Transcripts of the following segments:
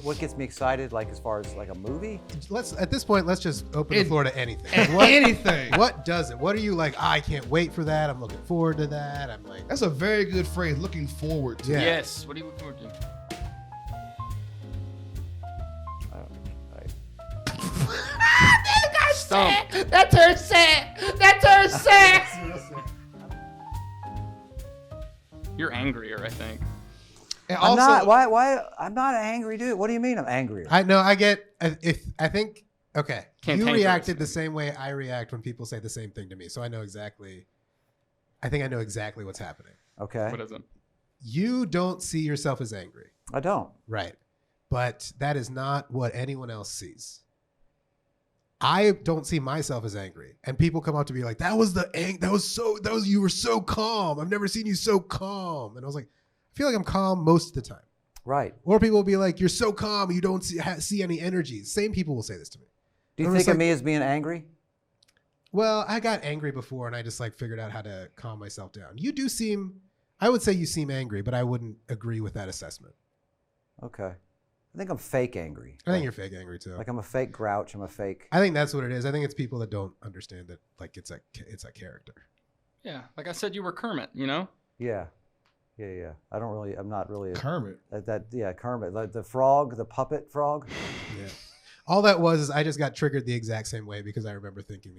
what gets me excited, like as far as like a movie? At this point, let's just open the floor to anything. Anything. What does it? What are you like? I can't wait for that. I'm looking forward to that. I'm like, That's a very good phrase. Looking forward to. Yeah. Yes. What do you look forward to? Stump. That turned sad. That turned sad. You're angrier, I think. And I'm also, not. Why? I'm not an angry dude. What do you mean I'm angry? I get. I think. Okay, you Cantankerous. reacted the same way I react when people say the same thing to me, so I know exactly. I think I know exactly what's happening. Okay. What is it? You don't see yourself as angry, I don't. right? But that is not what anyone else sees. I don't see myself as angry, and people come up to me like, "That was you were so calm. I've never seen you so calm." And I was like, I feel like I'm calm most of the time. Right. Or people will be like, "You're so calm. You don't see any energy." Same people will say this to me. Do you I'm think just of like, me as being angry? Well, I got angry before, and I just like figured out how to calm myself down. You do seem, I would say you seem angry, but I wouldn't agree with that assessment. Okay. I think I'm fake angry. I think you're fake angry too. Like I'm a fake grouch. I'm a fake. I think that's what it is. I think it's people that don't understand that like it's a character. Yeah. Like I said, you were Kermit, you know? Yeah. I'm not really. Kermit. Kermit. Like the frog, the puppet frog. Yeah. All that was is I just got triggered the exact same way because I remember thinking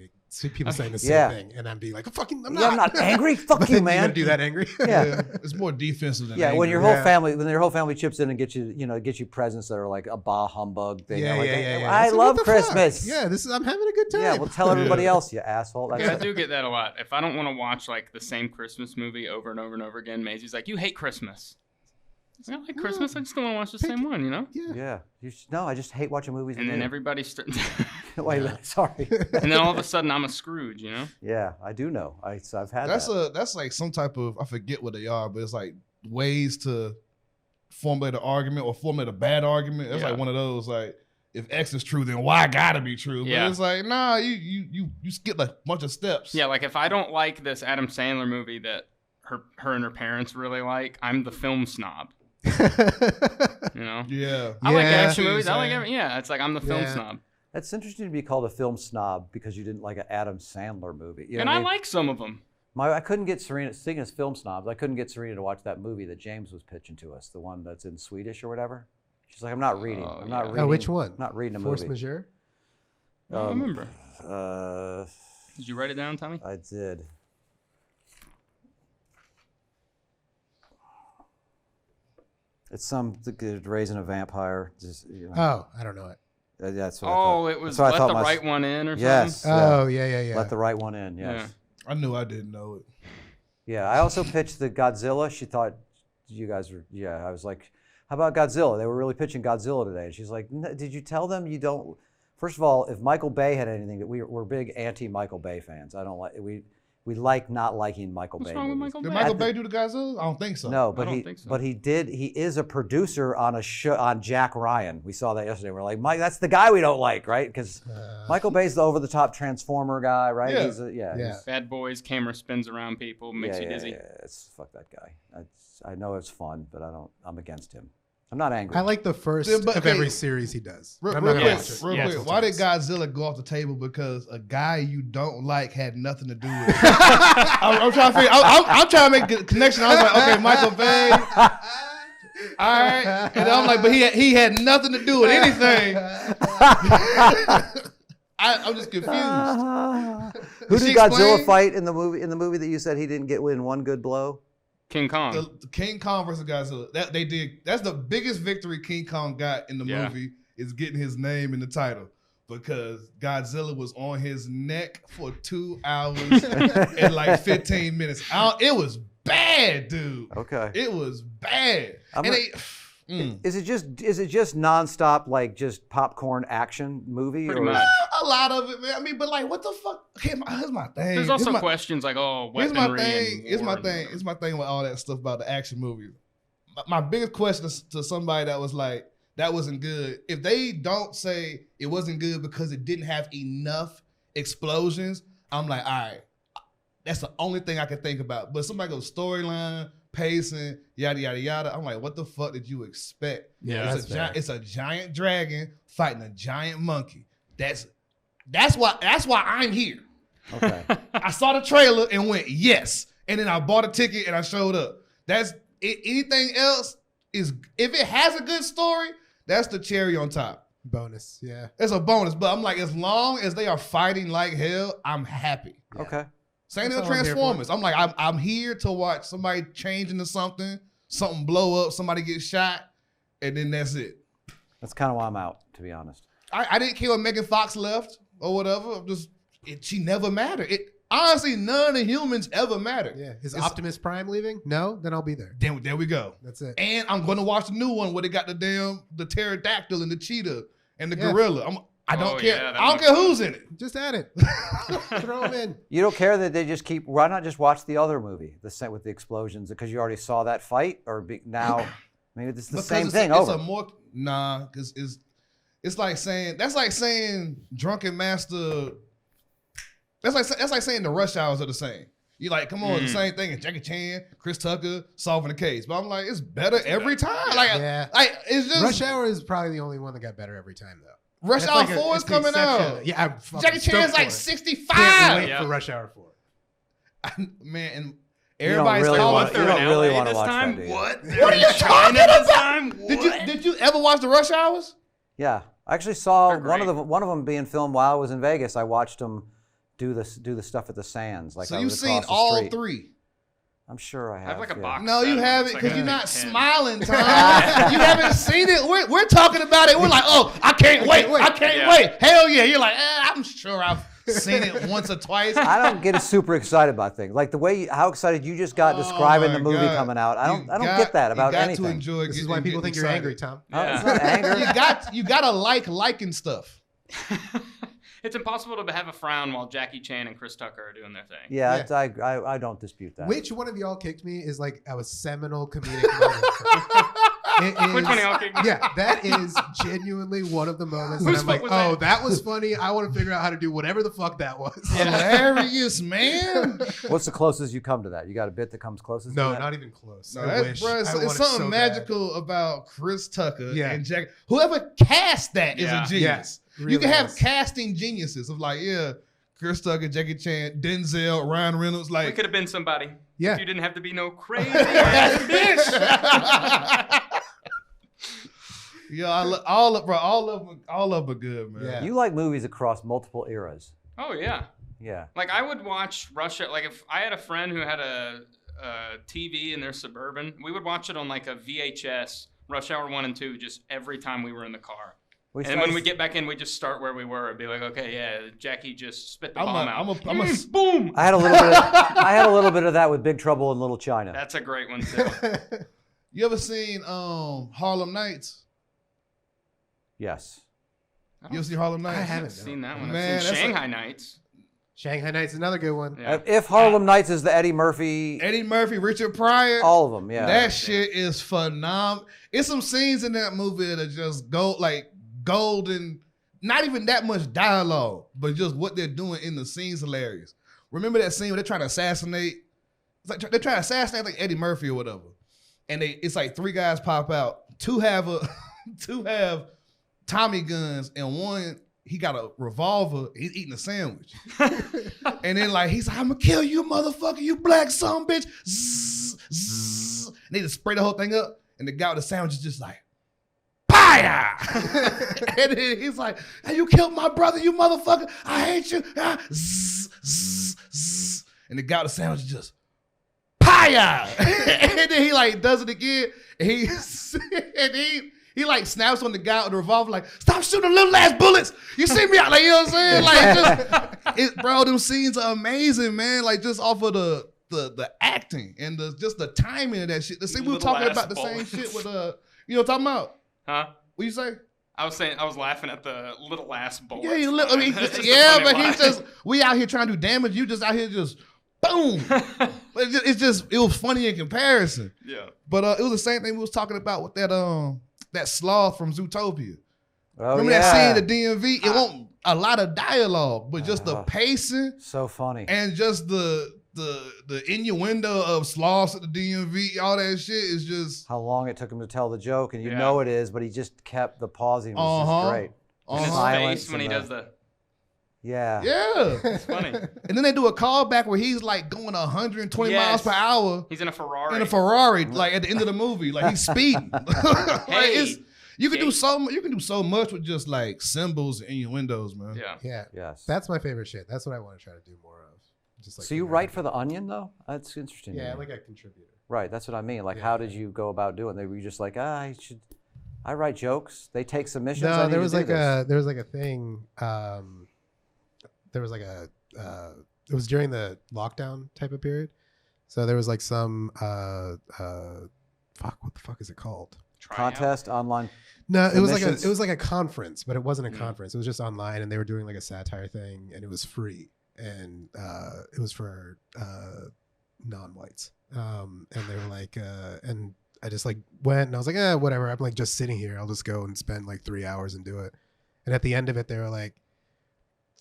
people saying the same thing, and I'm being like, "Fucking, I'm not." Yeah, I'm not angry. Fuck But you, then man. You're gonna do that angry? Yeah. It's more defensive than Yeah, angry. when your whole family chips in and gets you presents that are like a bah humbug thing. Yeah, Like, yeah. I It's like, love what the fuck? Christmas. Yeah, I'm having a good time. Yeah, well, tell everybody else, you asshole. That's Yeah, I do get that a lot. If I don't want to watch like the same Christmas movie over and over and over again, Maisie's like, "You hate Christmas." I like Christmas. I just don't want to watch the same one, you know? Yeah. Yeah. No, I just hate watching movies. And then with everybody you. Wait, sorry. and then all of a sudden I'm a Scrooge, you know? Yeah, I do know. I've had That's that. that's like some type of, I forget what they are, but it's like ways to formulate an argument or formulate a bad argument. It's like one of those like, if X is true, then Y gotta be true. But Yeah. it's like, nah, you skip a bunch of steps. Yeah, like if I don't like this Adam Sandler movie that her and her parents really like, I'm the film snob. You know? Yeah. I like Yeah. action movies. I like it's like I'm the film Yeah. snob. That's interesting to be called a film snob because you didn't like an Adam Sandler movie. You know And what I mean? like some of them. I couldn't get Serena, speaking of film snobs, I couldn't get Serena to watch that movie that James was pitching to us, the one that's in Swedish or whatever. She's like, I'm not reading. I'm not reading. Oh, which one? I'm not reading a Force movie. majeure? I don't remember. Uh, Did you write it down, Tommy? I did. It's raising a vampire. Just, you know. Oh, I don't know it. That's what I thought. It was That's what I Let thought the Right One In or Yes. something? Oh, yeah. Let the Right One In, yes. I knew I didn't know it. Yeah, I also pitched the Godzilla. She thought you guys were, I was like, how about Godzilla? They were really pitching Godzilla today. And she's like, did you tell them you don't? First of all, if Michael Bay had anything, we're big anti-Michael Bay fans. I don't like, we like not liking Michael Bay. What's wrong with movies. Michael Did Bay? Michael Bay do the Godzilla? I don't think so. No, I but don't think so. but he is a producer on a show on Jack Ryan. We saw that yesterday. We're like, Mike, that's the guy we don't like, right? Because Michael Bay's the over-the-top Transformer guy, right? Yeah. He's Bad Boys, camera spins around people, makes you dizzy. Yeah. Fuck that guy. I know it's fun, but I'm against him. I'm not angry. I like the first Yeah, but, of every series he does. Real I'm not gonna quick, watch it. real quick. Why did Godzilla go off the table? Because a guy you don't like had nothing to do with it. I'm trying to figure. I'm trying to make a connection. I was like, okay, Michael Bay. All right, and I'm like, but he had nothing to do with anything. I'm just confused. Who Did did she Godzilla explain? fight in the movie? In the movie that you said he didn't get in one good blow. King Kong. The King Kong versus Godzilla. That they did. That's the biggest victory King Kong got in the movie, is getting his name in the title, because Godzilla was on his neck for 2 hours and like 15 minutes. It was bad, dude. Okay. It was bad. Is it just nonstop, like just popcorn action movie? Pretty much. A lot of it, man. I mean, but like, what the fuck? Here's my thing. There's also questions like, Here's my weaponry. thing. And Here's my war thing. It's my thing with all that stuff about the action movies. My biggest question to somebody that was like, that wasn't good. If they don't say it wasn't good because it didn't have enough explosions, I'm like, all right, that's the only thing I can think about. But somebody goes storyline, pacing, yada yada yada. I'm like, what the fuck did you expect? Yeah, it's a giant dragon fighting a giant monkey. That's why I'm here. Okay. I saw the trailer and went yes, and then I bought a ticket and I showed up. That's it. Anything else is, if it has a good story, that's the cherry on top. Bonus, yeah. It's a bonus, but I'm like, as long as they are fighting like hell, I'm happy. Yeah. Okay. Same That's thing with all I'm here for. Transformers. I'm like, I'm here to watch somebody change into something blow up, somebody get shot, and then that's it. That's kind of why I'm out, to be honest. I didn't care when Megan Fox left or whatever. She never mattered. Honestly, none of the humans ever mattered. Yeah. Is Optimus Prime leaving? No? Then I'll be there. Then there we go. That's it. And I'm going to watch the new one where they got the pterodactyl and the cheetah and the gorilla. I don't care. Yeah, I don't care who's in it. Just add it. Throw them in. You don't care that they just keep. Why not just watch the other movie, the set with the explosions, because you already saw that fight, or now maybe it's the same thing It's over. a more because it's like saying Drunken Master. That's like saying the Rush Hours are the same. You like, come on, it's the same thing. And Jackie Chan, Chris Tucker solving the case, but I'm like, it's better every time. Like it's just Rush Hour is probably the only one that got better every time, though. Rush That's Hour like 4 is it's the coming exception. out. Yeah, I'm fucking Jackie Chan's stoked like for it. 65. Can't wait Yeah. for Rush Hour 4. Man, and You don't everybody's really calling want- for you it. don't really LA wanna this watch time? that, do you? What? What are you talking this about? time? What? Did you ever watch the Rush Hours? Yeah, I actually saw They're one great. of them being filmed while I was in Vegas. I watched them do the stuff at the Sands. Like So I you've was seen across the all street. 3. I'm sure I have. I have like a yeah. box. No, you set. haven't It's like because a you're not 10. smiling, Tom. You haven't seen it. We're talking about it. We're like, oh, I can't wait. I can't Yeah. wait. Hell yeah. You're like, I'm sure I've seen it once or twice. I don't get super excited about things like the way how excited you just got describing my the movie God. coming out. I don't You get that about you got anything. To enjoy This is why people think you're angry, Tom. It's not anger. You gotta liking stuff. It's impossible to have a frown while Jackie Chan and Chris Tucker are doing their thing. Yeah, it's- I don't dispute that. Which one of y'all kicked me is like a seminal comedic moment? It is, Which one of y'all kicked me? Yeah, that is genuinely one of the moments that Whose I'm like, foot was oh, that was funny. I want to figure out how to do whatever the fuck that was. Hilarious, man. What's the closest you come to that? You got a bit that comes closest? No, to that? not even close. No, I that's, wish. bro, I it's want it something so bad. magical about Chris Tucker Yeah. and Jack. Whoever cast that is Yeah. a genius. Yeah, You can really have is. casting geniuses of like, yeah, Chris Tucker, Jackie Chan, Denzel, Ryan Reynolds. We Like, could have been somebody. Yeah. If you didn't have to be no crazy ass bitch. yeah, all of them are good, man. Yeah. You like movies across multiple eras. Oh yeah. Yeah. Like I would watch Russia. Like if I had a friend who had a TV in their Suburban, we would watch it on like a VHS, Rush Hour 1 and 2, just every time we were in the car. And when we get back in, we just start where we were and be like, okay, yeah, Jackie just spit the bomb out. Boom. I had a little bit of that with Big Trouble in Little China. That's a great one too. You ever seen Harlem Nights? Yes. You ever seen Harlem Nights? I I've haven't. seen that one. Man, I've seen that's Shanghai Nights. Shanghai Nights is another good one. Yeah. If Harlem Nights is the Eddie Murphy, Eddie Murphy, Richard Pryor. all of them, yeah. That shit is phenomenal. It's some scenes in that movie that are just golden. Not even that much dialogue, but just what they're doing in the scenes hilarious. Remember that scene where they're trying to assassinate? It's like they're trying to assassinate like Eddie Murphy or whatever. And it's like 3 guys pop out. 2 have Tommy guns, and one he got a revolver. He's eating a sandwich. And then like he's like, I'm gonna kill you, motherfucker, you black son bitch. Zzz, zzz. And they just spray the whole thing up, and the guy with the sandwich is just like, fire! And then he's like, hey, you killed my brother, you motherfucker. I hate you. Ah, zzz, zzz, zzz. And the guy with the sandwich is just, fire! And then he like does it again. And he like snaps on the guy with the revolver, like, stop shooting little ass bullets. You see me out, like, you know what I'm saying? Like, just, bro, them scenes are amazing, man. Like, just off of the acting and just the timing of that shit. The same we were Little talking ass about the bullets. same shit with you know what I'm talking about? Huh? What you say? I was laughing at the little ass bullets. Yeah, line. I mean, That's just a yeah, funny but line. he's just we out here trying to do damage. You just out here just boom. But it was funny in comparison. Yeah. But it was the same thing we was talking about with that sloth from Zootopia. Oh, Remember yeah. that scene at the DMV? It wasn't a lot of dialogue, but just the pacing So funny. and just the the innuendo of sloths at the DMV, all that shit is just how long it took him to tell the joke, and you know it is, but he just kept the pausing. It was just great. And his face when he does the. Yeah. It's funny. And then they do a callback where he's like going 120 miles per hour. He's in a Ferrari. Like at the end of the movie, like he's speeding. Like you can do so much with just like symbols and innuendos, man. Yeah. Yes. That's my favorite shit. That's what I want to try to do more of. Just like so you write for The Onion though? That's interesting. Yeah, like a contributor. Right. That's what I mean. Like, how did you go about doing it? Were you just like, I write jokes. They take submissions. No, there was like a thing. There was like it was during the lockdown type of period. So there was like some what the fuck is it called? Contest online. No, it was like a conference, but it wasn't a conference. It was just online, and they were doing like a satire thing, and it was free, and it was for non-whites. And they were like, and I just like went, and I was like, whatever. I'm like just sitting here. I'll just go and spend like 3 hours and do it. And at the end of it, they were like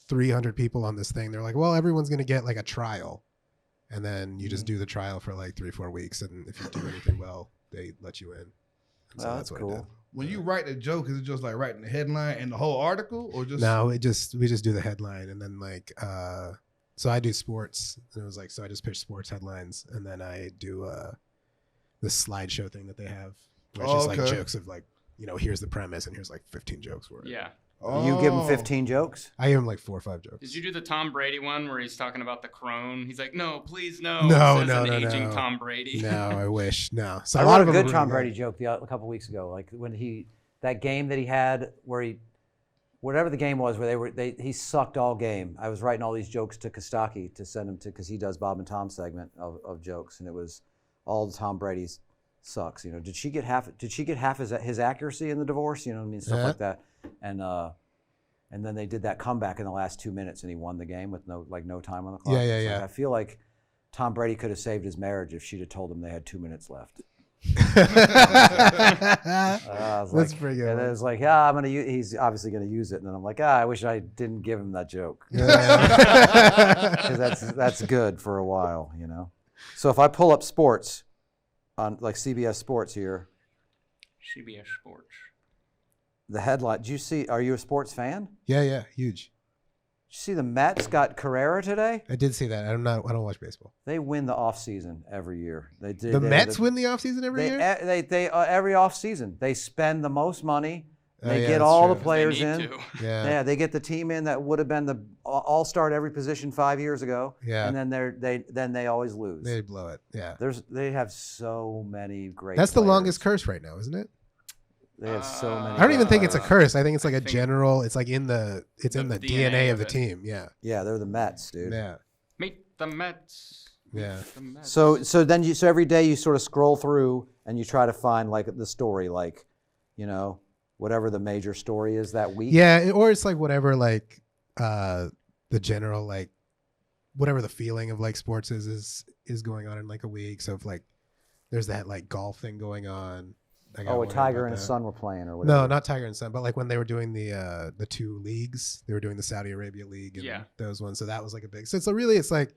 300 people on this thing. They're like, well, everyone's gonna get like a trial, and then you just do the trial for like 3-4 weeks, and if you do anything well, they let you in. So that's what cool. When you write a joke, is it just like writing the headline and the whole article, or just no? We just do the headline, and then like so I do sports, and it was like so I just pitch sports headlines, and then I do this slideshow thing that they have, where it's just like jokes of like, you know, here's the premise, and here's like 15 jokes for it. Yeah. You give him 15 jokes? I give him like 4 or 5 jokes. Did you do the Tom Brady one where he's talking about the crone? He's like, no, please, no. No. Aging Tom Brady. No, I wish. No. So I a lot wrote of a good Tom Brady joke a couple weeks ago. Like when that game that he had where whatever the game was where he sucked all game. I was writing all these jokes to Kostaki to send him to, because he does Bob and Tom segment of jokes, and it was all the Tom Brady's sucks. You know, did she get half his accuracy in the divorce? You know what I mean? Stuff like that. And then they did that comeback in the last 2 minutes, and he won the game with no time on the clock. Yeah. Like, I feel like Tom Brady could have saved his marriage if she'd have told him they had 2 minutes left. That's pretty good. And it was like, he's obviously gonna use it, and then I'm like, I wish I didn't give him that joke. Because that's good for a while, you know. So if I pull up sports on like CBS Sports here. CBS Sports. The headline. Did you see? Are you a sports fan? Yeah, huge. Did you see the Mets got Carrera today? I did see that. I don't watch baseball. They win the offseason every year. The Mets win the offseason every year? They every offseason. They spend the most money. They get all the players in. Yeah, they get the team in that would have been the all-star at every position 5 years ago. Yeah. And then they always lose. They blow it. Yeah. They have so many great That's players. The longest curse right now, isn't it? They have so many. I don't even think it's a curse. I think it's like a general. It's like in the DNA of the team. Yeah. Yeah, they're the Mets, dude. Yeah. Meet the Mets. Yeah. The Mets. So every day you sort of scroll through and you try to find like the story, like, you know, whatever the major story is that week. Yeah, or it's like whatever like the general like whatever the feeling of like sports is going on in like a week. So if like there's that like golf thing going on. A Tiger and his son were playing or whatever. No, not Tiger and Son, but like when they were doing the two leagues, they were doing the Saudi Arabia League and those ones. So that was like a big. So it's like,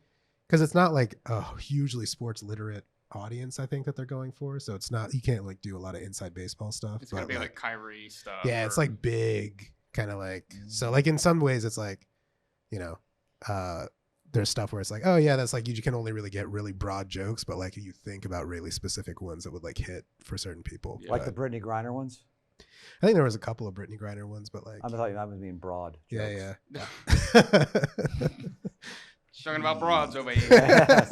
because it's not like a hugely sports literate audience. I think that they're going for. So it's not, you can't like do a lot of inside baseball stuff. It's gonna be like Kyrie stuff. Yeah, it's like big kind of like. So like in some ways it's like, you know, there's stuff where it's like, oh yeah, that's like you can only really get really broad jokes, but like you think about really specific ones that would like hit for certain people. Like the Brittany Griner ones? I think there was a couple of Brittany Griner ones, but like I thought I was being broad. Yeah. Talking about broads over here.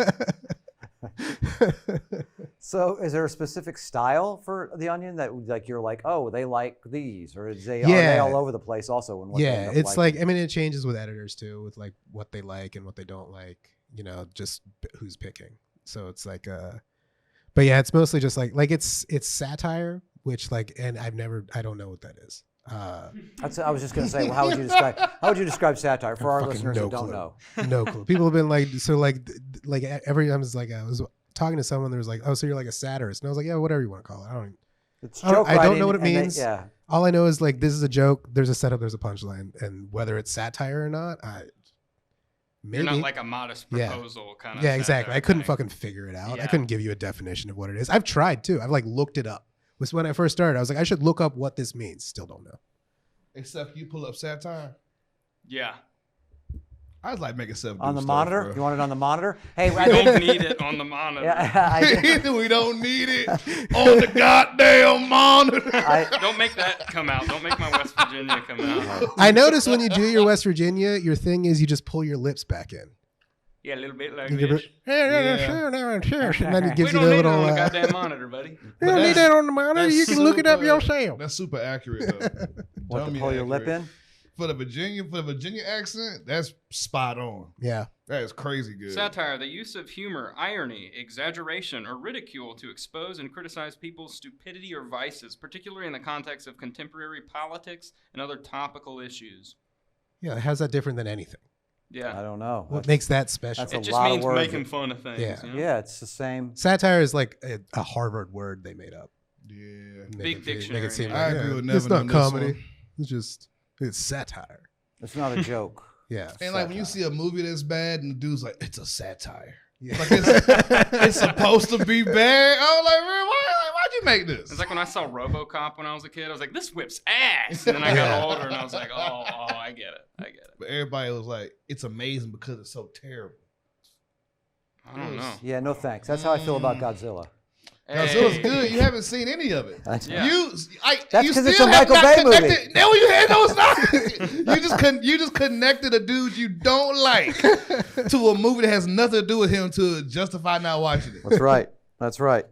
So is there a specific style for The Onion that like you're like, oh, they like these, or are they all over the place also? In what it's like, I mean, it changes with editors too, with like what they like and what they don't like, you know, just who's picking. So it's like, but yeah, it's mostly just like it's satire, which like, and I don't know what that is. I was just gonna say, well, how would you describe satire for our listeners who don't know? No clue. People have been like, so like every time it's like I was talking to someone, there was like, oh, so you're like a satirist, and I was like, yeah, whatever you want to call it. I don't know what it means. All I know is like this is a joke. There's a setup. There's a punchline, and whether it's satire or not, Maybe. You're not like a modest proposal kind of. Yeah, exactly. I couldn't thing. fucking figure it out. Yeah. I couldn't give you a definition of what it is. I've tried too. I've like looked it up. It was when I first started. I was like, I should look up what this means. Still don't know. Except you pull up satire. Yeah. I was like making stuff On the stuff, monitor? bro. You want it on the monitor? Hey, We don't need it on the monitor. We don't need it on the goddamn monitor. Don't make that come out. Don't make my West Virginia come out. I noticed when you do your West Virginia, your thing is you just pull your lips back in. Yeah, a little bit like You give this. it, and then it We gives you don't the need it little. on the goddamn monitor, buddy. You don't need that on the monitor. You can look it up yourself. That's super accurate, though. What, to Dummy pull your lip accurate. in? For the Virginia accent, that's spot on. Yeah. That is crazy good. Satire, the use of humor, irony, exaggeration, or ridicule to expose and criticize people's stupidity or vices, particularly in the context of contemporary politics and other topical issues. Yeah. How's that different than anything? Yeah. I don't know. What makes that special? That's It a just lot of means words. making fun of things. Yeah. You know? Yeah, it's the same. Satire is like a Harvard word they made up. Yeah. Big dictionary. seem I like, agree with it's Nevin not on this comedy. one. It's satire. It's not a joke. Yeah. And like when you see a movie that's bad and the dude's like, it's a satire. Yeah. Like it's supposed to be bad. I was like, man, why'd you make this? It's like when I saw RoboCop when I was a kid, I was like, this whips ass. And then I got older and I was like, oh, I get it. But everybody was like, it's amazing because it's so terrible. I don't know. Yeah, no thanks. That's how I feel about Godzilla. Godzilla's good. You haven't seen any of it. Yeah. That's You 'cause it's still a have Michael not Bay movie. connected. No, it's not. You just connected a dude you don't like to a movie that has nothing to do with him to justify not watching it. That's right. That's right.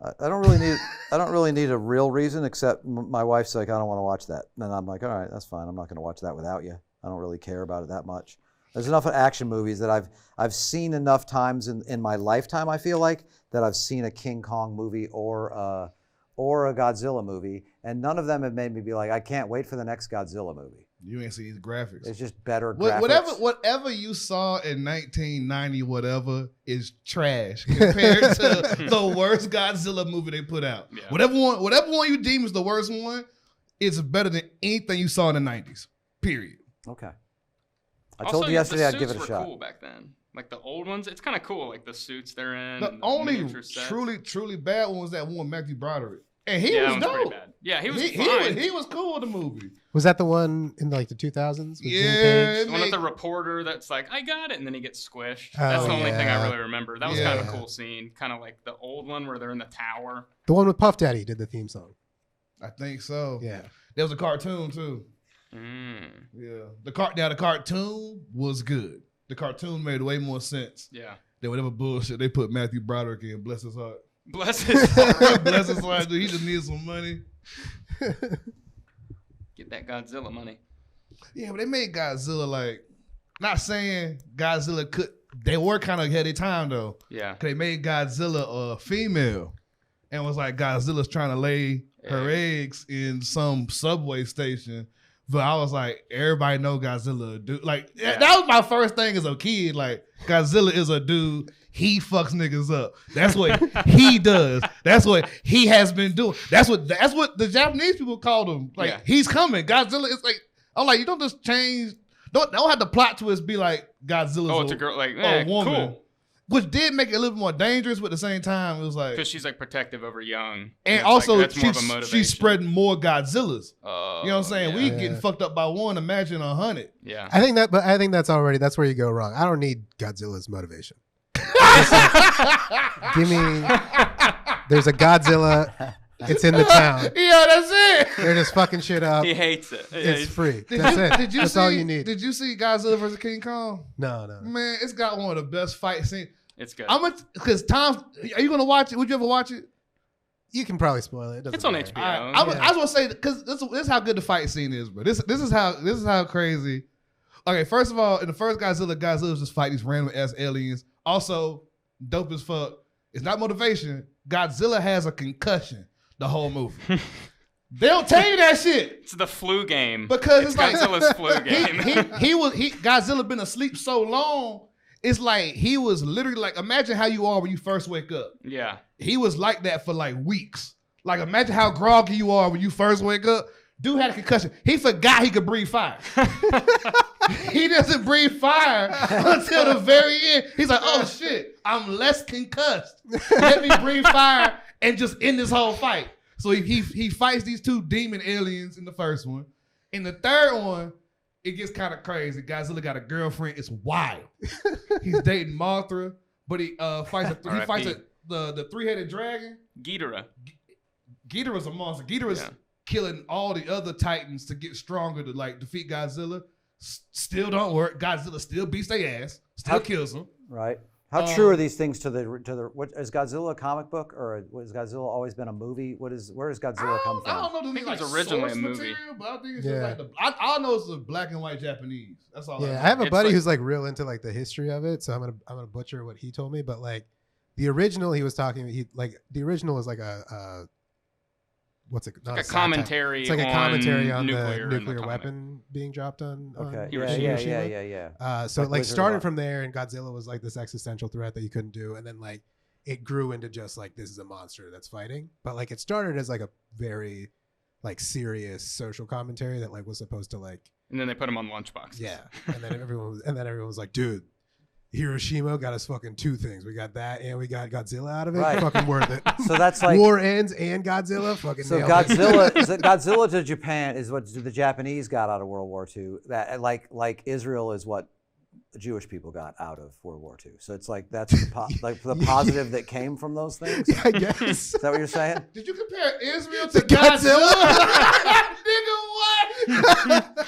I don't really need a real reason, except my wife's like, I don't want to watch that. And I'm like, all right, that's fine. I'm not going to watch that without you. I don't really care about it that much. There's enough action movies that I've seen enough times in my lifetime, I feel like, that I've seen a King Kong movie or a Godzilla movie, and none of them have made me be like, I can't wait for the next Godzilla movie. You ain't seen these graphics. It's just better graphics. Whatever you saw in 1990, whatever, is trash compared to the worst Godzilla movie they put out. Yeah. Whatever one you deem is the worst one, it's better than anything you saw in the 90s. Period. Okay. I Also, told you yesterday the I'd give it a suits were shot. cool back then. Like the old ones, it's kind of cool. Like the suits they're in. The and only miniature sets. truly bad one was that one with Matthew Broderick. And he that was one's pretty dope. bad. Yeah, he was He fine. was cool with the movie. Was that the one in like the 2000s? with Jim Yeah. Page? The one with the reporter that's like, I got it, and then he gets squished. Oh, That's the only thing yeah. I really remember. That was kind of Yeah. a cool scene. Kind of like the old one where they're in the tower. The one with Puff Daddy did the theme song. I think so. Yeah. There was a cartoon too. Yeah. The cartoon was good. The cartoon made way more sense Yeah. than whatever bullshit they put Matthew Broderick in. Bless his heart. Bless his heart. Bless his heart, dude. He just needs some money. Get that Godzilla money. Yeah, but they made Godzilla like, not saying Godzilla could. They were kind of ahead of time though. Yeah. 'Cause they made Godzilla a female, and was like Godzilla's trying to lay her eggs in some subway station. But I was like, everybody know Godzilla a dude. Like that was my first thing as a kid. Like Godzilla is a dude. He fucks niggas up. That's what he does. That's what he has been doing. That's what the Japanese people called him. Like he's coming. Godzilla is like. I'm like, you don't just change. Don't have the plot twist be like Godzilla's it's a girl. Like, a woman. Cool. Which did make it a little more dangerous, but at the same time, it was like... Because she's like protective over young. And it's also, like, that's more of a motivation. she's spreading more Godzillas. Oh, you know what I'm saying? yeah. We getting fucked up by one, imagine 100. Yeah. I think that's where you go wrong. I don't need Godzilla's motivation. Give me. There's a Godzilla. It's in the town. Yeah, that's it. They're just fucking shit up. He hates it. It's free. That's it. That's all you need. Did you see Godzilla vs. King Kong? No. Man, it's got one of the best fight scenes. It's good. Because Tom, are you gonna watch it? Would you ever watch it? You can probably spoil it. It's on matter. HBO. I was gonna say because this is how good the fight scene is, bro. This is how crazy. Okay, first of all, in the first Godzilla's just fight these random ass aliens. Also, dope as fuck. It's not motivation. Godzilla has a concussion the whole movie. They don't tell you that shit. It's the flu game. Because it's like Godzilla's flu game. Godzilla been asleep so long. It's like he was literally like, imagine how you are when you first wake up. Yeah. He was like that for like weeks. Like imagine how groggy you are when you first wake up. Dude had a concussion. He forgot he could breathe fire. he doesn't breathe fire until the very end. He's like, oh shit, I'm less concussed. Let me breathe fire and just end this whole fight. So he fights these 2 demon aliens in the first one. In the third one, it gets kind of crazy. Godzilla got a girlfriend. It's wild. He's dating Mothra, but he fights the 3-headed dragon. Ghidorah. Ghidorah's a monster. Ghidorah's killing all the other titans to get stronger to like defeat Godzilla. Still don't work. Godzilla still beats their ass. Still kills them. Right. How true are these things to the what is Godzilla a comic book or has Godzilla always been a movie? Where does Godzilla come from? I don't know. I think it was originally a movie. Material, but I think it's just like I know it's a black and white Japanese. That's all. Yeah, I have a buddy who's like real into like the history of it, so I'm gonna butcher what he told me. But like the original, he was talking. The original is like a what's it? Not like a commentary. It's like a commentary on the nuclear weapon being dropped on. Okay. Yeah. So like it started from there, and Godzilla was like this existential threat that you couldn't do, and then like it grew into just like this is a monster that's fighting. But like it started as like a very like serious social commentary that like was supposed to like. And then they put him on lunchboxes. Yeah, and then everyone was like, dude. Hiroshima got us fucking 2 things. We got that and we got Godzilla out of it. Right. Fucking worth it. So that's like war ends and Godzilla. Fucking so nailed Godzilla is Godzilla to Japan is what the Japanese got out of World War II. That like Israel is what the Jewish people got out of World War II. So it's like that's the positive that came from those things. Yeah, I guess. Is that what you're saying? Did you compare Israel to Godzilla? Nigga, what?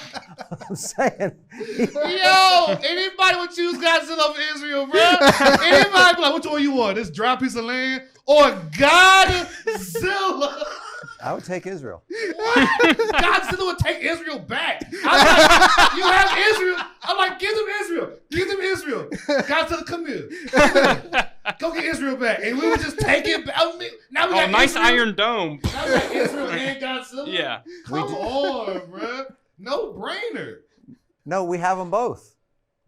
I'm saying. Yo, anybody would choose Godzilla over Israel, bro. Anybody be like, which one you want? This dry piece of land or Godzilla? I would take Israel. What? Godzilla would take Israel back. I'm like, you have Israel. I'm like, give them Israel. Give them Israel. Godzilla, come here. Go get Israel back. And we would just take it back. Now we got nice Israel. Iron Dome. Now we got Israel and Godzilla. Yeah. Come on, bro. No brainer. No, we have them both.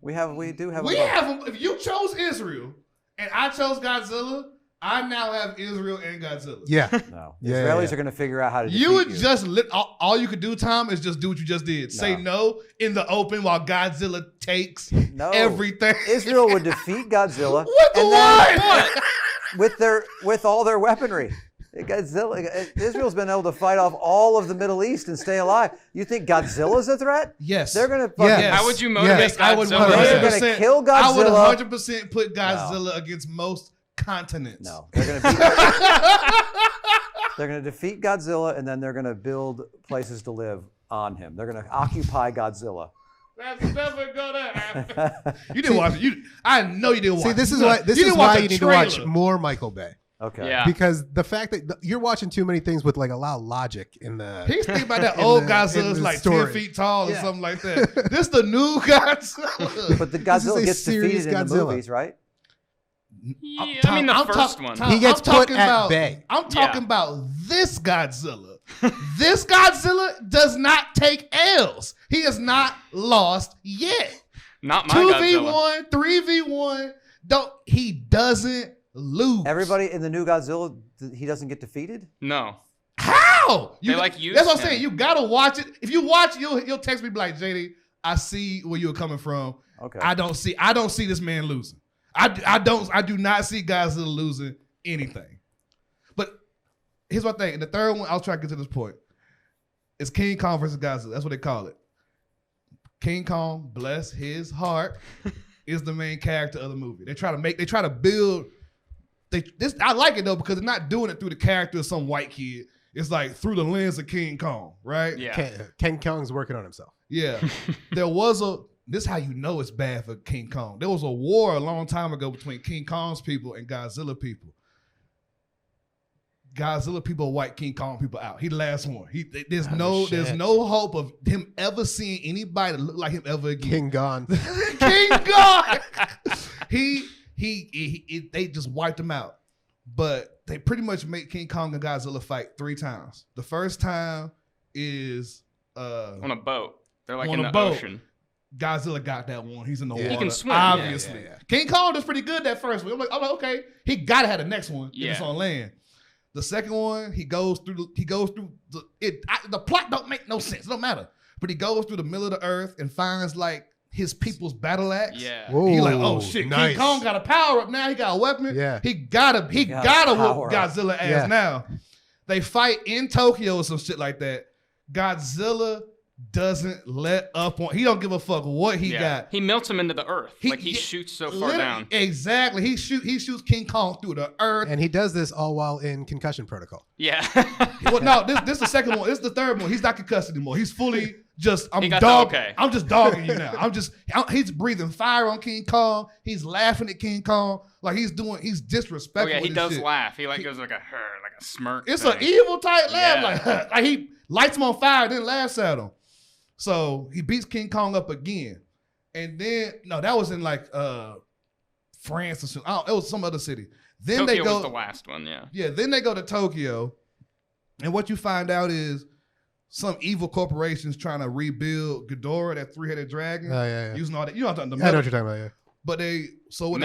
We do have them both. We have them. If you chose Israel and I chose Godzilla, I now have Israel and Godzilla. Yeah. No. The Israelis are going to figure out how to defeat you would just all you could do, Tom, is just do what you just did. Say no in the open while Godzilla takes everything. Israel would defeat Godzilla. With all their weaponry. Israel's been able to fight off all of the Middle East and stay alive. You think Godzilla's a threat? Yes. They're going to How would you motivate Godzilla? I would They're going to kill Godzilla. I would 100% put Godzilla against most continents. No. They're going to defeat Godzilla, and then they're going to build places to live on him. They're going to occupy Godzilla. That's never gonna happen. You didn't watch it. I know you didn't watch it. See, this is why you need to watch more Michael Bay. Okay. Yeah. Because the fact that you're watching too many things with like a lot of logic in the. He's thinking about that old Godzilla is like story. 10 feet tall or something like that. This the new Godzilla. But the Godzilla gets defeated in the movies, right? Yeah, I mean the first one. He gets put at bay. I'm talking about this Godzilla. This Godzilla does not take L's. He has not lost yet. Not my Godzilla. 2v1, 3v1. He doesn't lose. Everybody in the new Godzilla, he doesn't get defeated? No. How? They like use That's what I'm saying. You gotta watch it. If you watch, you'll text me like, JD, I see where you're coming from. Okay. I don't see this man losing. I do not see Godzilla losing anything. But here's my thing. In the third one, I'll try to get to this point. It's King Kong versus Godzilla. That's what they call it. King Kong, bless his heart, is the main character of the movie. They try to build. I like it though because they're not doing it through the character of some white kid. It's like through the lens of King Kong, right? Yeah. King Kong's working on himself. Yeah. This is how you know it's bad for King Kong. There was a war a long time ago between King Kong's people and Godzilla people. Godzilla people white King Kong people out. He the last one. There's no hope of him ever seeing anybody that look like him ever again. King gone. King gone. They just wiped him out. But they pretty much make King Kong and Godzilla fight 3 times. The first time is on a boat. They're like on in a the boat. ocean. Godzilla got that one. He's in the water. He can swim. Obviously. Yeah. King Kong does pretty good that first one. I'm like, okay, he gotta have the next one if it's on land. The second one, he goes through the plot don't make no sense. It don't matter. But he goes through the middle of the earth and finds like his people's battle axe. Yeah. Whoa, He like, oh shit, nice. King Kong got a power up now. He got a weapon. Yeah. He gotta whoop Godzilla ass Yeah. now. They fight in Tokyo or some shit like that. Godzilla doesn't let up on. He don't give a fuck what he got. He melts him into the earth. He shoots so far down. Exactly. He shoots King Kong through the earth. And he does this all while in concussion protocol. Yeah. Well, no, this is the second one. This is the third one. He's not concussed anymore. He's fully just. I'm just dogging you now. He's breathing fire on King Kong. He's laughing at King Kong like he's disrespectful. Oh yeah, he with does shit. laugh. He goes like a smirk. It's thing. an evil type laugh. Yeah. Like he lights him on fire, then laughs at him. So he beats King Kong up again. And then, no, that was in like France or something. It was some other city. Then Tokyo was the last one, yeah. Yeah, then they go to Tokyo. And what you find out is some evil corporations trying to rebuild Ghidorah, that three-headed dragon. Oh, yeah. Using all that. You know what I'm talking I know what you're talking about, yeah. But they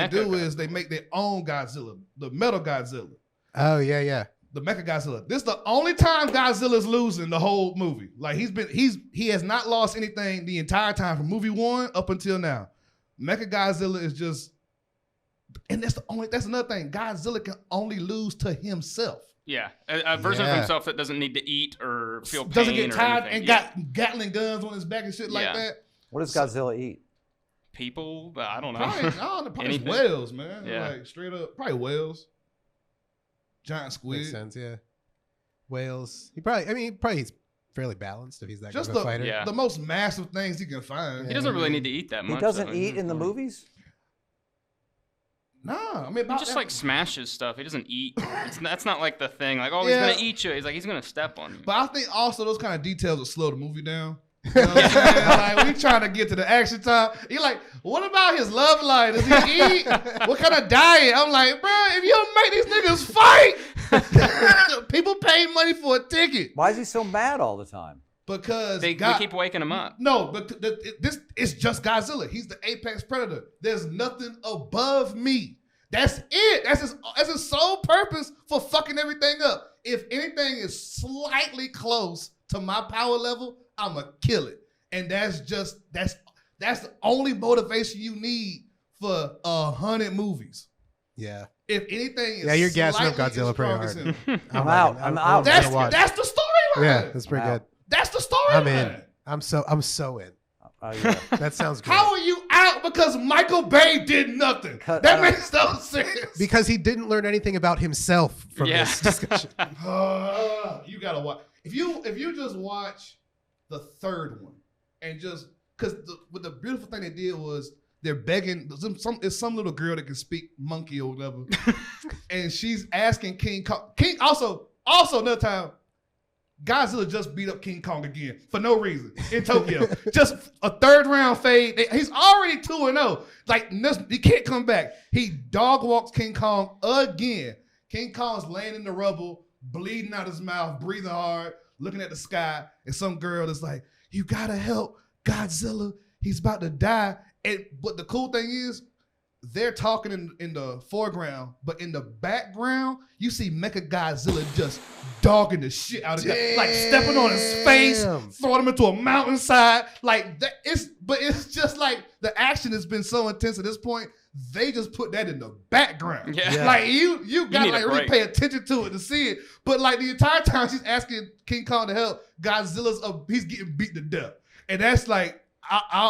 do is they make their own Godzilla, the Metal Godzilla. Oh, yeah. The Mecha Godzilla. This is the only time Godzilla's losing the whole movie. Like he has not lost anything the entire time from movie 1 up until now. Mecha Godzilla is just, and that's another thing. Godzilla can only lose to himself. Yeah, a version of himself that doesn't need to eat or feel pain. Doesn't get tired or anything. and got Gatling guns on his back and shit like that. What does Godzilla eat? People, I don't know. Probably whales, man. Yeah. Like straight up, probably whales. Giant squid. Makes sense, yeah. Whales. He's fairly balanced if he's that Just good of a fighter. Yeah. the most massive things he can find. He doesn't really need to eat that much. He doesn't eat in the movies? Nah, I mean, He just like smashes stuff. He doesn't eat. That's not like the thing. Like, he's gonna eat you. He's gonna step on you. But I think also those kind of details will slow the movie down. You know what I'm saying? Like, we trying to get to the action time. You're like, what about his love life? Does he eat? What kind of diet? I'm like, bro, if you don't make these niggas fight, people pay money for a ticket. Why is he so mad all the time? Because they keep waking him up. No, but this is just Godzilla. He's the apex predator. There's nothing above me. That's it. That's his sole purpose for fucking everything up. If anything is slightly close to my power level, I'ma kill it. And that's the only motivation you need for 100 movies. Yeah. If anything is you're gassing up Godzilla pretty hard. I'm out. That's the storyline. Yeah, that's pretty good. That's the storyline. I'm in. I'm so in. Yeah. That sounds great. How are you out because Michael Bay did nothing? That makes no sense. Because he didn't learn anything about himself from this discussion. You gotta watch. If you just watch the third one and just because the beautiful thing they did was they're begging some little girl that can speak monkey or whatever, and she's asking King Kong. Also another time. Godzilla just beat up King Kong again for no reason in Tokyo. Just a third round fade. He's already 2-0. Like, he can't come back. He dog walks King Kong again. King Kong's laying in the rubble, bleeding out his mouth, breathing hard, looking at the sky. And some girl is like, you gotta help Godzilla. He's about to die. But the cool thing is, they're talking in the foreground, but in the background, you see Mecha Godzilla just dogging the shit out of him, like stepping on his face, throwing him into a mountainside. Like that, it's just like the action has been so intense at this point. They just put that in the background. Yeah. Like you gotta like really pay attention to it to see it. But like the entire time she's asking King Kong to help, he's getting beat to death, and that's like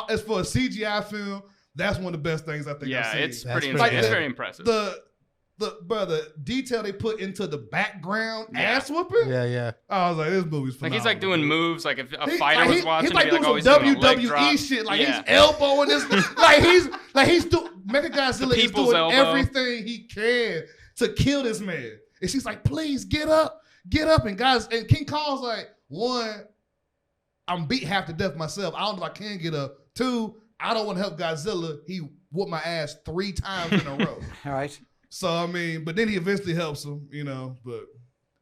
as for a CGI film. That's one of the best things I think I've seen. It's pretty it's very impressive. The detail they put into the background ass whooping. Yeah. I was like, this movie's phenomenal. Like he's like doing moves, like if a fighter was watching, he's like doing doing some WWE shit. Like he's elbowing this. he's doing. Mecha Godzilla is doing everything he can to kill this man. And she's like, please get up. And King Kong's like, 1, I'm beat half to death myself. I don't know if I can get up. 2, I don't want to help Godzilla. He whooped my ass 3 times in a row. All right. So, I mean, but then he eventually helps him, but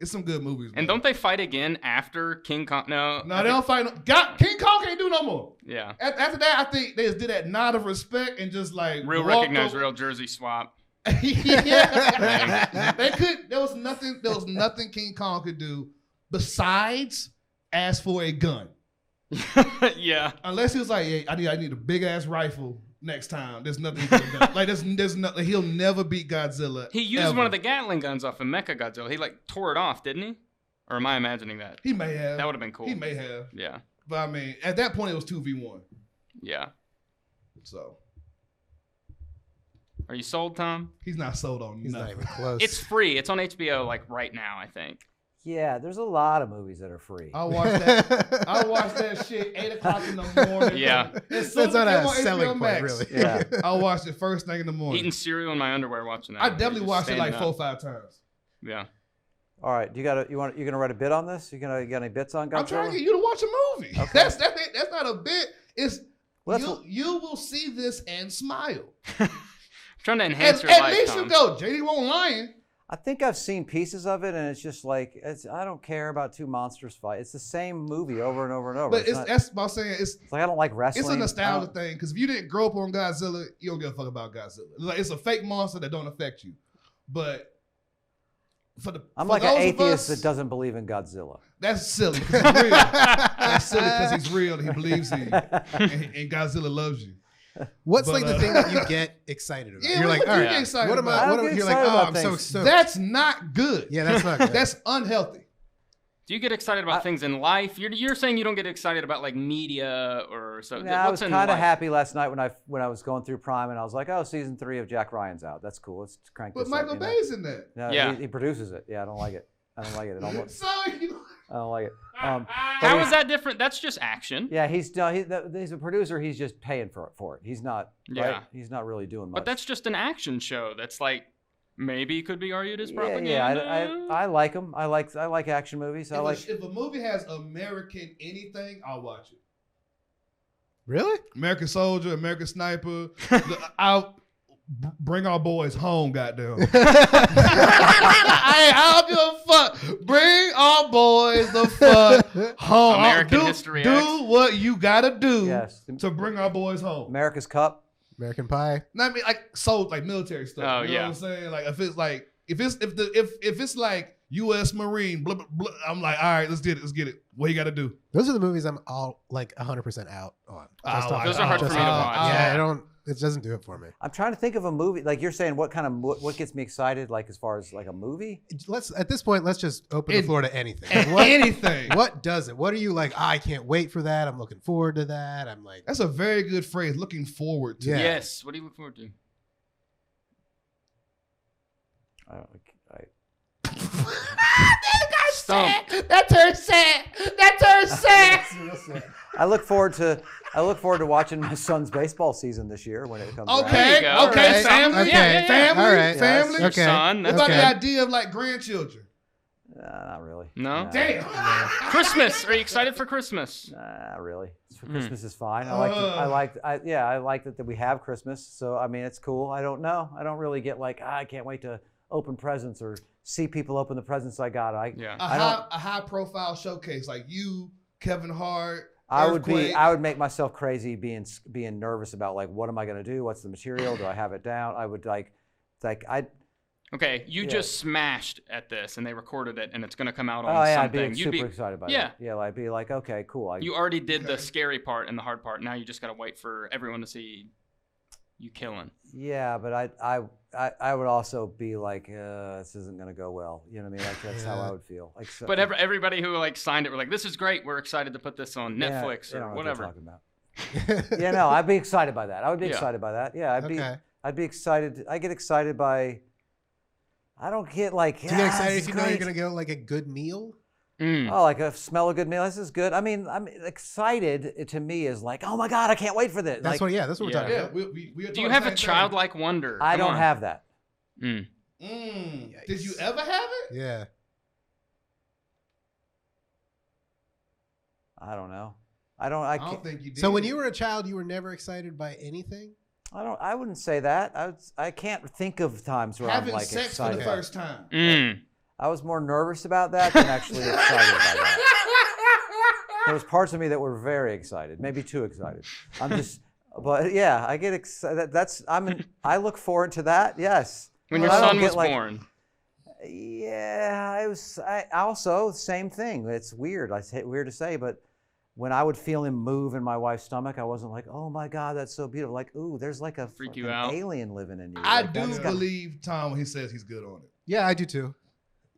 it's some good movies. And don't they fight again after King Kong? No, they don't fight. King Kong can't do no more. Yeah. After that, I think they just did that nod of respect and just like real jersey swap. Yeah. There was nothing King Kong could do besides ask for a gun. Yeah. Unless he was like, yeah, I need a big ass rifle next time. There's nothing he could have done. Like there's nothing. He'll never beat Godzilla. He used ever. one of the Gatling guns off of Mecha Godzilla. He like tore it off, didn't he? Or am I imagining that? He may have. That would have been cool. He may have. Yeah. But I mean, at that point, it was 2v1. Yeah. So. Are you sold, Tom? He's not sold on He's nothing. not even close. It's free. It's on HBO like right now, I think. Yeah, there's a lot of movies that are free. I watched that. I watched that shit 8 o'clock in the morning. Yeah. As soon That's as not it a came on selling HBO point, Max, really. Yeah. I watched it first thing in the morning. Eating cereal in my underwear watching that. I movie, definitely just watched it like standing 4 or up. 5 times. Yeah. All right, you're gonna write a bit on this? You got any bits on Godzilla? I'm trying to get you to watch a movie. Okay. That's not a bit. It's Well, you will see this and smile. I'm trying to enhance your At life, least Tom. you go. JD won't lying. I think I've seen pieces of it, and it's just like I don't care about two monsters fight. It's the same movie over and over and over. But not- that's what I'm saying. it's like I don't like wrestling. It's a nostalgia I don't- thing because if you didn't grow up on Godzilla, you don't give a fuck about Godzilla. Like it's a fake monster that don't affect you. But I'm for like those an of atheist us, that doesn't believe in Godzilla. That's silly. 'Cause he's real. That's silly because he's real and he believes in you, and Godzilla loves you. What's But, like the thing that you get excited about? Yeah, You're like, what all do you right, get excited what am about? I? I What don't am, get you're like, excited oh, about I'm so things. stoked. That's not good. Yeah, that's not good. That's unhealthy. Do you get excited about things in life? You're saying you don't get excited about like media or so. Yeah, I was What's in kind of life? happy last night when I was going through Prime, and I was like, oh, season 3 of Jack Ryan's out. That's cool. Let's crank But this Michael up. you know? Bay's in that. No, Yeah. he produces it. Yeah, I don't like it. I don't like it. So you I don't like it. How is that different? That's just action. Yeah, he's a producer. He's just paying for it. He's not. Yeah. Right? He's not really doing much. But that's just an action show. That's like maybe could be argued as yeah, propaganda. yeah. I like them. I like action movies. if a movie has American anything, I'll watch it. Really? American Soldier, American Sniper. I'll bring our boys home, goddamn. I don't give a fuck. Bring our boys the fuck home. American History Do X. what you gotta do Yes. to bring our boys home. America's Cup. American Pie. No, I mean like military stuff. Oh, you know yeah. what I'm saying? Like if it's like U.S. Marine, blah, blah, blah, I'm like, all right, let's get it. What you got to do? Those are the movies I'm all like 100% out on. Just off Those the- are hard for just me to off- watch. Yeah, I don't. It doesn't do it for me. I'm trying to think of a movie. Like you're saying, what gets me excited? Like as far as like a movie? At this point, let's just open the floor to anything. Anything. What does it? What are you like? I can't wait for that. I'm looking forward to that. I'm like, That's a very good phrase. Looking forward to. Yeah. Yes. What do you look forward to? Stump. That turned sad. I look forward to watching my son's baseball season this year when it comes around. There you Okay, go. okay, Okay, family, okay, yeah. family, all right. family. Yes. Your Okay. son. What That's about Okay. the idea of like grandchildren? Not really. No? Damn. Christmas. Are you excited for Christmas? Not really. Christmas is fine. I like that we have Christmas. So I mean, it's cool. I don't know. I don't really get like I can't wait to open presents or see people open the presents I got. Yeah. A high profile showcase like you, Kevin Hart. I Earthquake. would make myself crazy being nervous about like what am I going to do? What's the material? Do I have it down? I would Okay, you just smashed at this, and they recorded it, and it's going to come out on Oh yeah, something. I'd be super excited about yeah. it. Yeah, I'd be like, okay, cool. You already did the scary part and the hard part. Now you just got to wait for everyone to see you killing. Yeah, but I would also be like, this isn't going to go well. You know what I mean? Like that's how I would feel. Like, so, But everybody who like signed it were like, "This is great. We're excited to put this on Netflix yeah, I or don't know what whatever." they're talking about. Yeah, no, I'd be excited by that. I would be excited by that. Yeah, I'd be excited. I get excited by. I don't get like. do you get excited if you know you're gonna go like a good meal? Oh, like a smell a good meal. This is good. I mean, I'm excited. To me, is like, oh my god, I can't wait for this. That's like, that's what we're talking Yeah, about. we Do you have a childlike wonder? I Come don't on. have that. Mm. Did you ever have it? Yeah. I don't know. I I don't think you did. So when you were a child, you were never excited by anything? I wouldn't say that. I can't think of times where having I'm like sex excited. for the first time. Mm. I was more nervous about that than actually excited about that. There was parts of me that were very excited, maybe too excited. But yeah, I get excited. I look forward to that. Yes. When your I don't son get, was like, born. Yeah, it was. I also same thing. It's weird. Weird to say, but when I would feel him move in my wife's stomach, I wasn't like, oh my God, that's so beautiful. Like, ooh, there's like a Freak you out. alien living in you. I Like, do believe Tom when he says he's good on it. Yeah, I do too.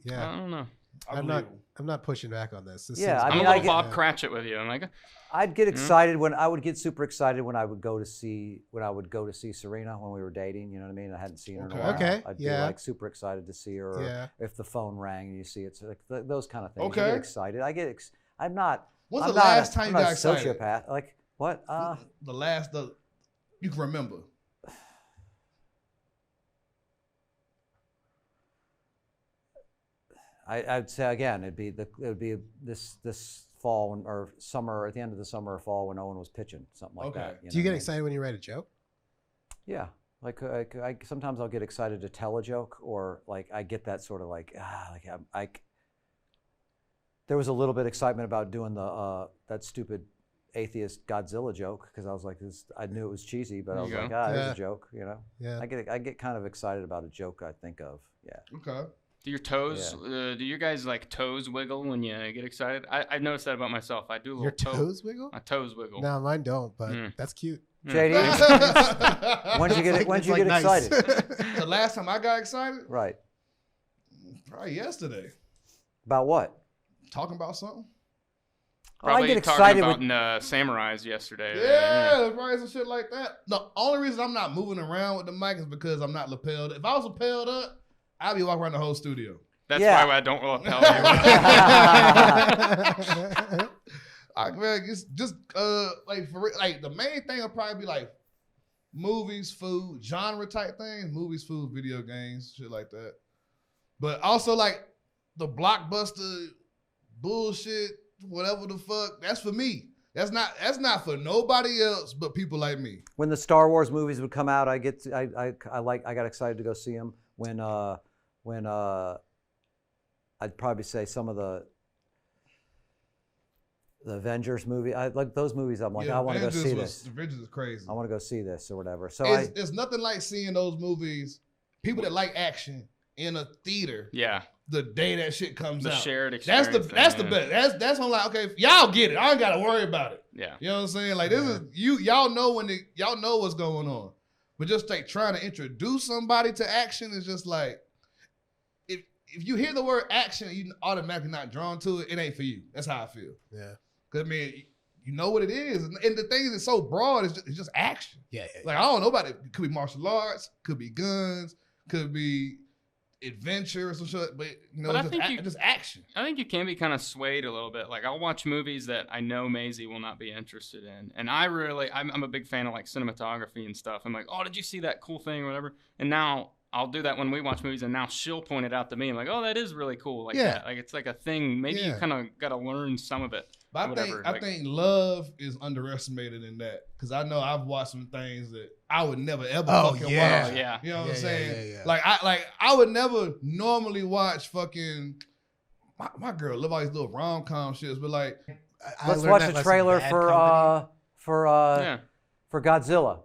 I Yeah, don't know. I'm not pushing back on this. Yeah, I'm I mean, a little Bob Cratchit with you. I'm like, I'd get excited when I would get super excited when I would go to see Serena when we were dating. You know what I mean? I hadn't seen her in a while. Okay, I'd be like super excited to see her. Or if the phone rang and you see it, so like those kind of things. Okay. I get excited. I'm not. When's I'm the not last a, time I'm you not got a excited? sociopath. Like what? You can remember. I'd say again, it would be this fall or summer, at the end of the summer or fall when Owen was pitching, something like that. Do you get excited when you write a joke? Yeah, like I sometimes I'll get excited to tell a joke, or like I get that sort of like there was a little bit of excitement about doing that stupid atheist Godzilla joke because I was like I knew it was cheesy, but I was like, there's a joke, you know. Yeah. I get kind of excited about a joke I think of. Yeah. Okay. do your toes, do your guys like toes wiggle when you get excited? I've noticed that about myself. I do a little Your toes wiggle? My toes wiggle. No, mine don't, but that's cute. JD, when'd you get excited? The last time I got excited? Right. Probably yesterday. About what? Talking about something. Probably I get talking excited about samurais yesterday. Yeah, probably some shit like that. The only reason I'm not moving around with the mic is because I'm not lapelled. If I was lapelled up, I'd be walking around the whole studio. That's why I don't lapel you. It's just like the main thing will probably be like movies, food, genre type things. Movies, food, video games, shit like that. But also like the blockbuster bullshit, whatever the fuck, that's for me. That's not for nobody else but people like me. When the Star Wars movies would come out, I got excited to go see them. When I'd probably say some of the Avengers movie, I like those movies. I'm like, I want to go see this. Avengers is crazy. I want to go see this or whatever. So there's nothing like seeing those movies. People that like action in a theater. Yeah. The day that shit comes out. The shared experience. That's the best. That's when I'm like, okay, y'all get it. I ain't gotta worry about it. Yeah. You know what I'm saying? Like this is y'all know y'all know what's going on. But just like trying to introduce somebody to action is just like if you hear the word action and you automatically not drawn to it, it ain't for you. That's how I feel. Yeah. Cause I mean, you know what it is. And the thing is, it's so broad, it's just action. Yeah. Like I don't know about it. It could be martial arts, could be guns, could be adventure or some shit, but you know, just action. I think you can be kind of swayed a little bit. Like I'll watch movies that I know Maisie will not be interested in, and I'm a big fan of like cinematography and stuff. I'm like, oh, did you see that cool thing or whatever? And now I'll do that when we watch movies, and now she'll point it out to me. I'm like, oh, that is really cool. Like that. Like it's like a thing. Maybe you kind of got to learn some of it. But I think love is underestimated in that because I know I've watched some things that I would never ever fucking watch. Yeah. You know what I'm saying? Yeah. Like I would never normally watch fucking my girl love all these little rom-com shits, but like let's watch the trailer for Godzilla.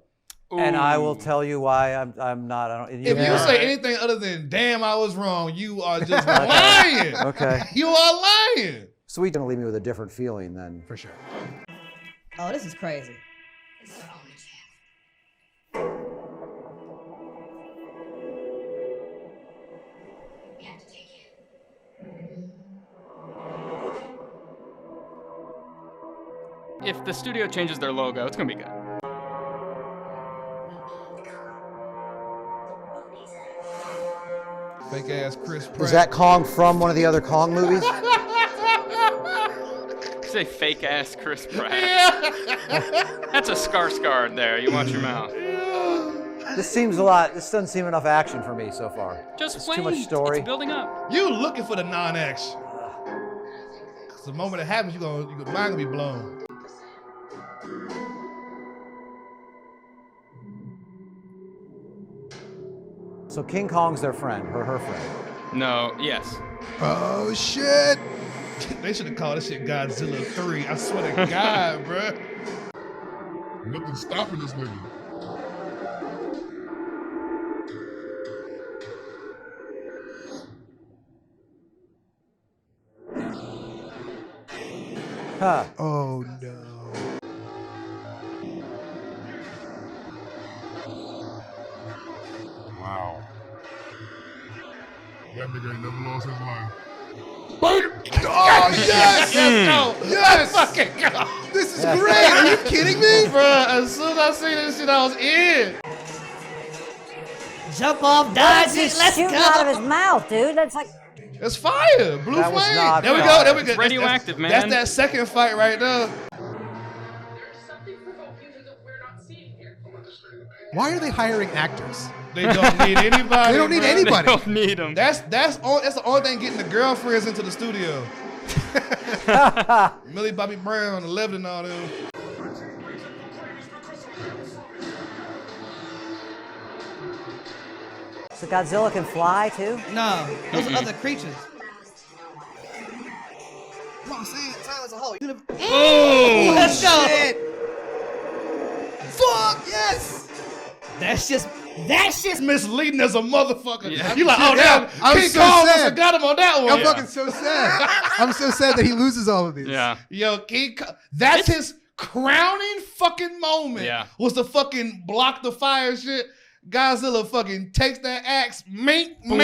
Ooh. And I will tell you why I'm not. If you say anything other than "damn, I was wrong," you are just lying. Okay. You are lying. Sweet's gonna leave me with a different feeling then. For sure. Oh, this is crazy. It's our only chance. We have to take it. If the studio changes their logo, it's gonna be good. Fake ass Chris Pratt. Is that Kong from one of the other Kong movies? Say fake ass Chris Pratt. Yeah. That's a Skarsgård there. You watch your mouth. This doesn't seem enough action for me so far. Just too much story. It's building up. You looking for the non-action. Cause the moment it happens, your mind gonna be blown. So King Kong's their friend, her friend. No, yes. Oh shit! They should have called this shit Godzilla 3. I swear to God, bruh. Nothing's stopping this nigga. Huh. Oh no. Wow. That nigga ain't never lost his life. Oh yes! Yes! Fucking go. This is great. Are you kidding me? Bruh, as soon as I seen this shit, I was in. Jump off, dodge it, let's shooting go. out of his mouth, dude. That's like It's fire. Blue That was flame. not There we fire. go. There we go. It's radioactive, man. That's that second fight right there. Why are they hiring acters? They don't need anybody. They don't need bruh. anybody. They don't need him. That's the only thing getting the girlfriends into the studio. Millie Bobby Brown, 11 and all them. so Godzilla can fly too. No, those are other creatures. Come on, say it. Time as a whole. Boom! Let's go. Fuck yes. That's just Misleading as a motherfucker. Yeah. You like, oh Yeah, damn, I'm King so Kong must sad. have got him on that one. I'm fucking so sad. I'm so sad that he loses all of these. Yeah. Yo, King Kong, that's his crowning fucking moment. Yeah. Was the fucking block the fire shit. Godzilla fucking takes that axe, mink, Boom.